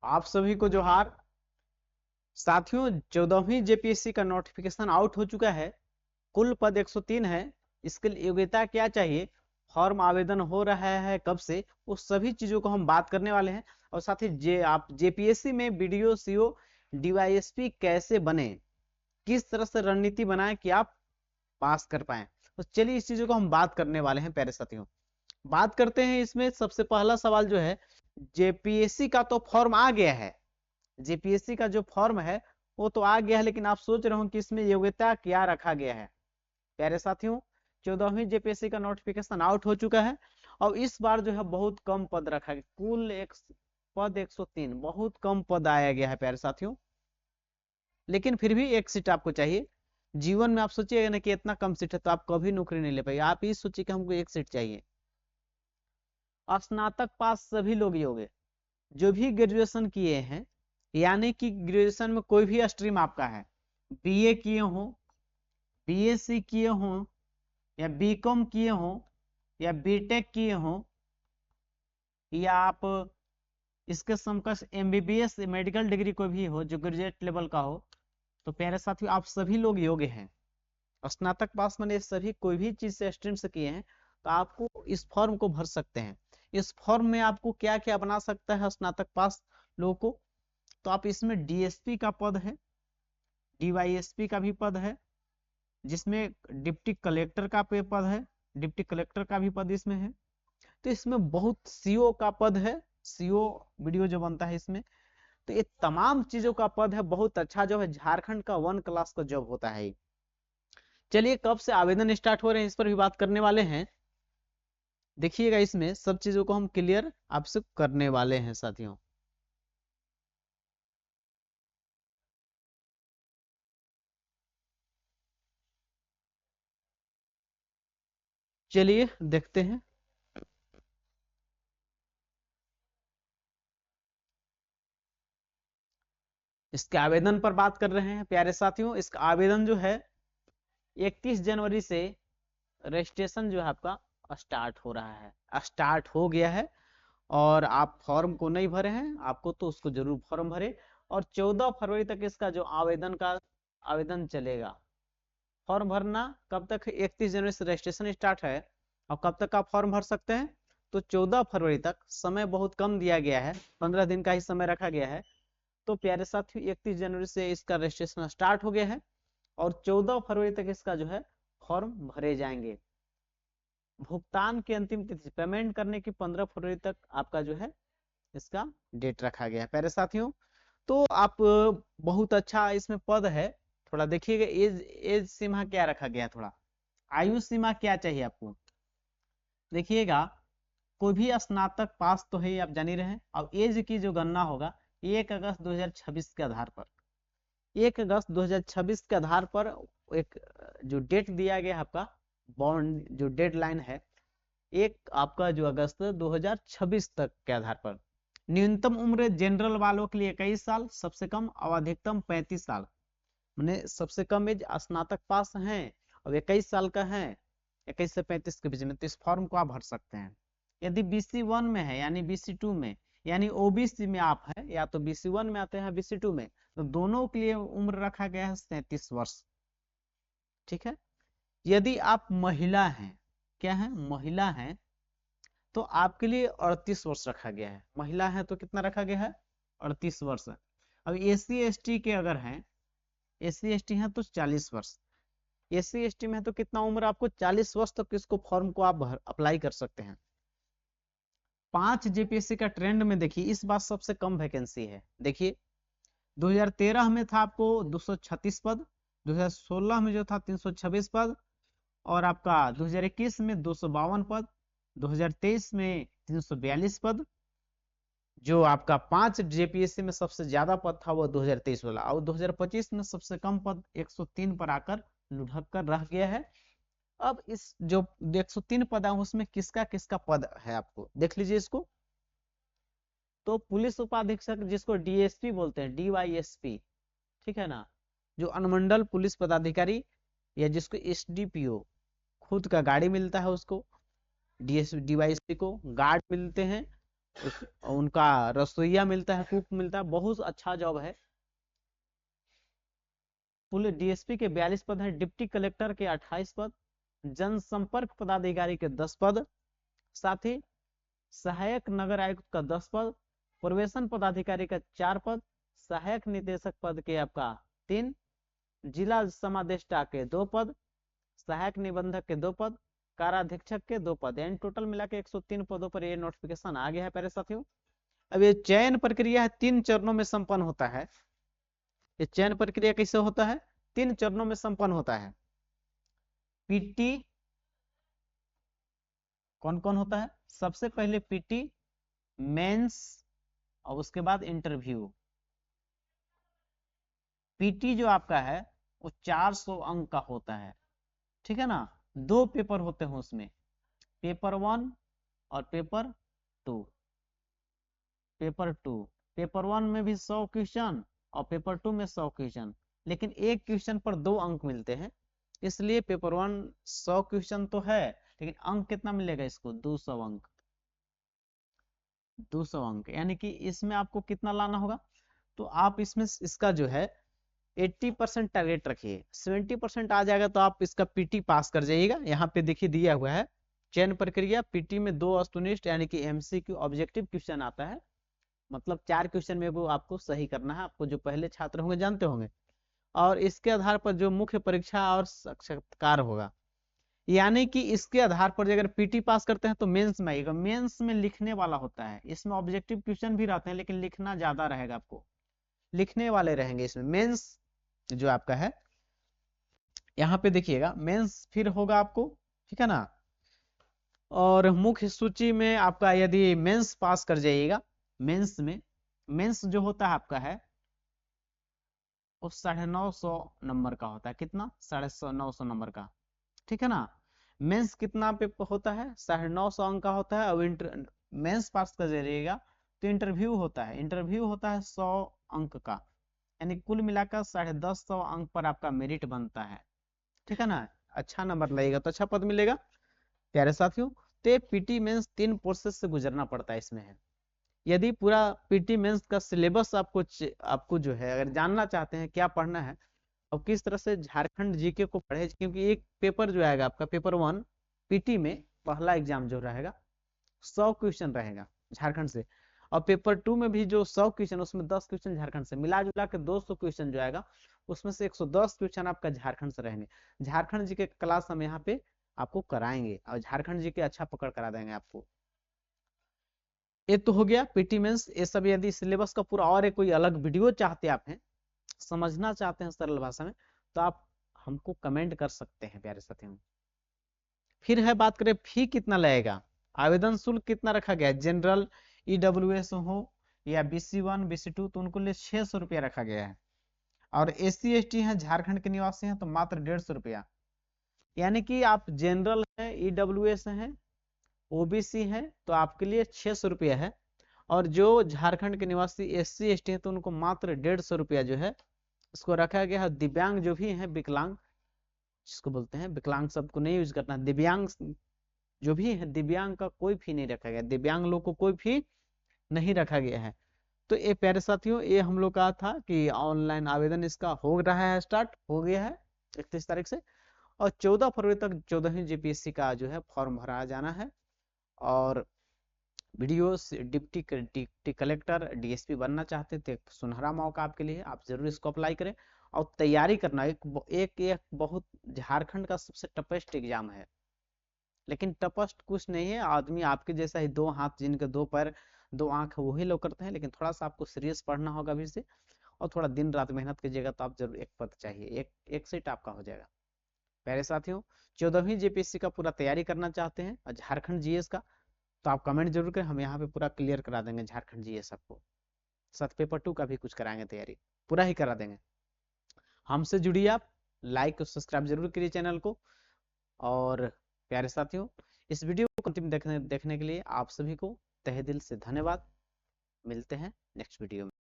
आप सभी को जोहार। साथियों, 14वीं जेपीएससी का नोटिफिकेशन आउट हो चुका है। कुल पद 103 है। इसके लिए योग्यता क्या चाहिए, फॉर्म आवेदन हो रहा है कब से, उस सभी चीजों को हम बात करने वाले हैं। और साथ ही आप जेपीएससी में बीडीओ सीओ डीवाईएसपी कैसे बने, किस तरह से रणनीति बनाए कि आप पास कर पाए, तो चलिए इस चीजों को हम बात करने वाले हैं प्यारे साथियों। बात करते हैं। इसमें सबसे पहला सवाल जो है, जेपीएससी का तो फॉर्म आ गया है। जेपीएससी का जो फॉर्म है वो तो आ गया है, लेकिन आप सोच रहे हो कि इसमें योग्यता क्या रखा गया है। प्यारे साथियों, 14वीं जेपीएससी का नोटिफिकेशन आउट हो चुका है और इस बार जो है बहुत कम पद रखा गया। कुल एक पद 103, बहुत कम पद आया गया है प्यारे साथियों। लेकिन फिर भी एक सीट आपको चाहिए। जीवन में आप सोचिएगा ना कि इतना कम सीट है तो आप कभी नौकरी नहीं ले पाएंगे। आप ये सोचिए कि हमको एक सीट चाहिए। स्नातक पास सभी लोग योग्य, जो भी ग्रेजुएशन किए हैं, यानी कि ग्रेजुएशन में कोई भी स्ट्रीम आपका है, बीए किए हो, बीएससी किए हो, या बीकॉम किए हो, या बीटेक किए हो, या आप इसके समकक्ष एमबीबीएस मेडिकल डिग्री कोई भी हो जो ग्रेजुएट लेवल का हो, तो प्यारे साथियों आप सभी लोग योग्य हैं। स्नातक पास मैंने सभी कोई भी चीज से स्ट्रीम से किए हैं तो आपको इस फॉर्म को भर सकते हैं। इस फॉर्म में आपको क्या क्या बना सकता है स्नातक पास लोगों को, तो आप इसमें डीएसपी का पद है, डीवाईएसपी का भी पद है, जिसमें डिप्टी कलेक्टर का पद है, डिप्टी कलेक्टर का भी पद इसमें है। तो इसमें बहुत सीओ का पद है, सीओ वीडियो जो बनता है इसमें। तो ये तमाम चीजों का पद है। बहुत अच्छा जो है, झारखंड का 1 क्लास का जॉब होता है। चलिए कब से आवेदन स्टार्ट हो रहे हैं इस पर भी बात करने वाले हैं। देखिएगा, इसमें सब चीजों को हम क्लियर आपसे करने वाले हैं साथियों। चलिए देखते हैं। इसके आवेदन पर बात कर रहे हैं प्यारे साथियों। इसका आवेदन जो है 31 जनवरी से रजिस्ट्रेशन जो है आपका स्टार्ट हो रहा है, स्टार्ट हो गया है। और आप फॉर्म को नहीं भरे हैं, आपको तो उसको जरूर फॉर्म भरे। और 14 फरवरी तक इसका जो आवेदन का आवेदन चलेगा। फॉर्म भरना कब तक, 31 जनवरी से रजिस्ट्रेशन स्टार्ट है और कब तक आप फॉर्म भर सकते हैं, तो 14 फरवरी तक। समय बहुत कम दिया गया है, 15 दिन का ही समय रखा गया है। तो प्यारे साथियों 31 जनवरी से इसका रजिस्ट्रेशन स्टार्ट हो गया है और 14 फरवरी तक इसका जो है फॉर्म भरे जाएंगे। भुगतान की अंतिम तिथि पेमेंट करने की 15 फरवरी तक आपका जो है इसका डेट रखा गया है प्यारे साथियों। तो आप बहुत अच्छा इसमें पद है। थोड़ा देखिएगा, एज एज सीमा क्या रखा गया है, थोड़ा आयु सीमा क्या चाहिए आपको। देखिएगा, कोई भी स्नातक पास तो है, आप जान ही रहे हैं। अब एज की जो गणना होगा 1 अगस्त 2026 के आधार पर, 1 अगस्त 2026 के आधार पर एक जो डेट दिया गया है आपका, बॉन्ड जो डेडलाइन है, एक आपका जो अगस्त 2026 तक के आधार पर। न्यूनतम उम्र जनरल वालों के लिए 21 साल, सबसे कम और अधिकतम 35 साल। मैंने सबसे कम एज स्नातक पास हैं और 21 साल का है, 21 से 35 के बीच में, तो इस फॉर्म को आप भर सकते हैं। यदि BC1 में है, यानी BC2 में, यानी ओबीसी में आप है, या तो BC1 में आते हैं BC2 में, तो दोनों के लिए उम्र रखा गया है 37 वर्ष। ठीक है। यदि आप महिला हैं, क्या है, महिला हैं, तो आपके लिए 38 वर्ष रखा गया है। महिला है तो कितना रखा गया है, 38 वर्ष। अब SC ST के अगर हैं, SC ST हैं तो 40 वर्ष। SC ST में है तो कितना उम्र, आपको 40 वर्ष तक इसको फॉर्म को आप अप्लाई कर सकते हैं। 5 जेपीएससी का ट्रेंड में देखिए, इस बार सबसे कम वैकेंसी है। देखिए 2013 में था आपको 236 पद, 2016 में जो था 326 पद, और आपका 2021 में 252 पद, 2023 में 342 पद। जो आपका 5 जेपीएससी में सबसे ज्यादा पद था वो 2023 वाला, और 2025 में सबसे कम पद 103 पर आकर लुढ़क कर रह गया है। अब इस जो 103 पद है उसमें किसका किसका पद है आपको देख लीजिए इसको। तो पुलिस उपाधीक्षक, जिसको डीएसपी बोलते हैं, डीवाईएसपी, ठीक है ना, जो अनुमंडल पुलिस पदाधिकारी, या जिसको एसडीपीओ, खुद का गाड़ी मिलता है उसको, डीवाईएसपी को गार्ड मिलते हैं, उनका रसोईया मिलता है, कुक मिलता है, बहुत अच्छा जॉब है। पुलिस डीएसपी के 42 पद हैं, डिप्टी कलेक्टर के 28 पद, जनसंपर्क पदाधिकारी के 10 पद, साथ ही सहायक नगर आयुक्त का 10 पद, प्रवेशन पदाधिकारी का 4 पद, सहायक निदेशक पद के आपका 3, जिला समादेष्टा के 2 पद, सहायक निबंधक के 2 पद, काराधीक्षक के 2 पद, यानी टोटल मिला के 103 पदों पर ये नोटिफिकेशन आ गया है प्यारे साथियों। अब ये चयन प्रक्रिया है 3 चरणों में संपन्न होता है। ये चयन प्रक्रिया कैसे होता है? 3 चरणों में संपन्न होता है। पीटी कौन कौन होता है? सबसे पहले पीटी, मेंस और उसके बाद इंटरव्यू। पीटी जो आपका है वो 400 अंक का होता है, ठीक है ना। 2 पेपर होते हैं उसमें, पेपर 1 और पेपर 2। पेपर 1 में भी 100 क्वेश्चन और पेपर 2 में 100 क्वेश्चन, लेकिन एक क्वेश्चन पर 2 अंक मिलते हैं, इसलिए पेपर 1 100 क्वेश्चन तो है, लेकिन अंक कितना मिलेगा इसको? 200 अंक। 200 अंक यानी कि इसमें आपको कितना लाना होगा? तो आप इसमें इसका जो है 80% टारगेट रखिए, 70% आ जाएगा तो आप इसका पीटी पास कर जाइएगा। यहाँ पे देखिए दिया हुआ है चयन प्रक्रिया। पीटी में 2 वस्तुनिष्ठ यानी कि एमसीक्यू ऑब्जेक्टिव क्वेश्चन आता है, मतलब 4 क्वेश्चन में वो आपको सही करना है, आपको जो पहले छात्र होंगे जानते होंगे, और इसके आधार पर जो मुख्य परीक्षा और साक्षात्कार होगा, यानी कि इसके आधार पर अगर पीटी पास करते हैं तो मेंस में आएगा। मेंस में लिखने वाला होता है, इसमें ऑब्जेक्टिव क्वेश्चन भी रहते हैं लेकिन लिखना ज्यादा रहेगा, आपको लिखने वाले रहेंगे इसमें। मेंस जो आपका है यहाँ पे देखिएगा, मेंस फिर होगा आपको, ठीक है ना। और मुख्य सूची में आपका यदि मेंस पास कर जाइएगा, मेंस में मेंस जो होता है आपका है वो 950 नंबर का होता है। कितना? 950 नंबर का, ठीक है ना। मेंस कितना पे होता है? 950 अंक का होता है। और मेंस पास कर जाइएगा तो इंटरव्यू होता है, इंटरव्यू होता है 100 अंक का, यानी कुल मिलाकर 150 अंक पर आपका मेरिट बनता है, ठीक है ना। अच्छा नंबर लगेगा तो अच्छा पद मिलेगा प्यारे साथियों। तो पीटी मेंस 3 प्रोसेस से गुजरना पड़ता है इसमें है। यदि पूरा पीटी मेंस का सिलेबस आपको जो है अगर जानना चाहते हैं क्या पढ़ना है और किस तरह से झारखंड जीके को पढ़े, क्योंकि एक पेपर जो आएगा आपका पेपर 1 पीटी में पहला एग्जाम जो रहेगा 100 क्वेश्चन रहेगा झारखंड से, और पेपर 2 में भी जो 100 क्वेश्चन उसमें 10 क्वेश्चन झारखंड से, मिला जुला के 200 क्वेश्चन जो आएगा उसमें से 110 क्वेश्चन आपका झारखंड से रहेंगे। झारखंड जी के क्लास हम यहाँ पे आपको कराएंगे और झारखंड जी के अच्छा पकड़ करा देंगे आपको। ये तो हो गया पीटी मेंस। ये सब यदि सिलेबस का पूरा और कोई अलग वीडियो चाहते आप हैं, समझना चाहते हैं सरल भाषा में, तो आप हमको कमेंट कर सकते हैं प्यारे साथियों। फिर है बात करें फी कितना लगेगा, आवेदन शुल्क कितना रखा गया है। जनरल ईडब्ल्यूएस हो या BC1 BC2 तो उनको लिए 600 रुपया रखा गया है, और SC ST है झारखंड के निवासी हैं तो मात्र 150 रुपया। यानी कि आप जनरल है, ईडब्ल्यूएस है, ओबीसी है तो आपके लिए 600 रुपया है, और जो झारखंड के निवासी SC ST है तो उनको मात्र 150 रुपया जो है इसको रखा गया है। दिव्यांग जो भी है, विकलांग जिसको बोलते हैं, विकलांग शब्द को नहीं यूज करना, दिव्यांग जो भी है, दिव्यांग का कोई फी नहीं रखा गया, दिव्यांग लोग को कोई फी नहीं रखा गया है। तो ये प्यारे साथियों ये हम लोग का था कि ऑनलाइन आवेदन इसका हो रहा है, स्टार्ट हो गया है 31 तारीख से, और 14 फरवरी तक 14वीं जीपीएससी का जो है फॉर्म भरा जाना है। और वीडियो डिप्टी कलेक्टर डीएसपी बनना चाहते थे, सुनहरा मौका आपके लिए, आप जरूर इसको अप्लाई करें और तैयारी करना। एक बहुत झारखंड का सबसे टफेस्ट एग्जाम है, लेकिन टफेस्ट कुछ नहीं है, आदमी आपके जैसा ही 2 हाथ जिनके 2 पैर 2 आंख वही लोग करते हैं, लेकिन थोड़ा सा आपको सीरियस पढ़ना होगा अभी से, और थोड़ा दिन रात मेहनत कीजिएगा तो आप जरूर एक पद चाहिए, एक सीट आपका हो जाएगा। प्यारे साथियों 14वीं जीपीएससी का पूरा तैयारी करना चाहते हैं और झारखंड जीएस का, तो आप कमेंट जरूर करें, हम यहाँ पे पूरा क्लियर करा देंगे झारखंड जीएस आपको। साथ पेपर 2 का भी कुछ कराएंगे, तैयारी पूरा ही करा देंगे। हमसे जुड़िए आप, लाइक और सब्सक्राइब जरूर करिए चैनल को। और प्यारे साथियों इस वीडियो को अंतिम देखने के लिए आप सभी को तहे दिल से धन्यवाद। मिलते हैं नेक्स्ट वीडियो में।